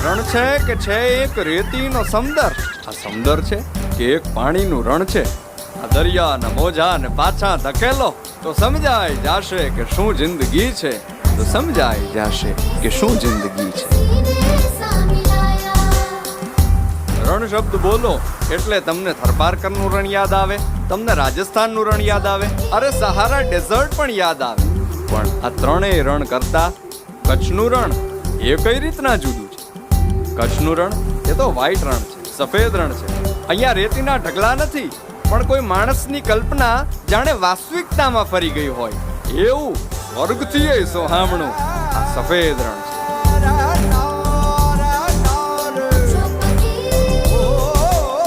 રણ છે કે છે એક રેતીનો સમુદર? આ સમુદર છે કે એક પાણીનું રણ છે? આ દરિયાના મોજાને પાછા ધકેલો તો સમજાય જાશે કે શું જિંદગી છે. તો સમજાય જાશે કે શું જિંદગી છે. રણ શબ્દ બોલો એટલે તમને થરપારકરનું રણ યાદ આવે, તમને રાજસ્થાનનું રણ યાદ આવે, અરે સહારા ડેઝર્ટ પણ યાદ આવે. પણ આ ત્રણેય રણ કરતા કચ્છનું રણ એ કઈ રીતના જુદું છે? કચ્છનું રણ એ તો વ્હાઈટ રણ છે, સફેદ રણ છે. અહીંયા રેતીના ઢગલા નથી, પણ કોઈ માણસની કલ્પના જાણે વાસ્તવિકતામાં ફરી ગઈ હોય એવું સ્વર્ગથી સોહામણું આ સફેદ રણ.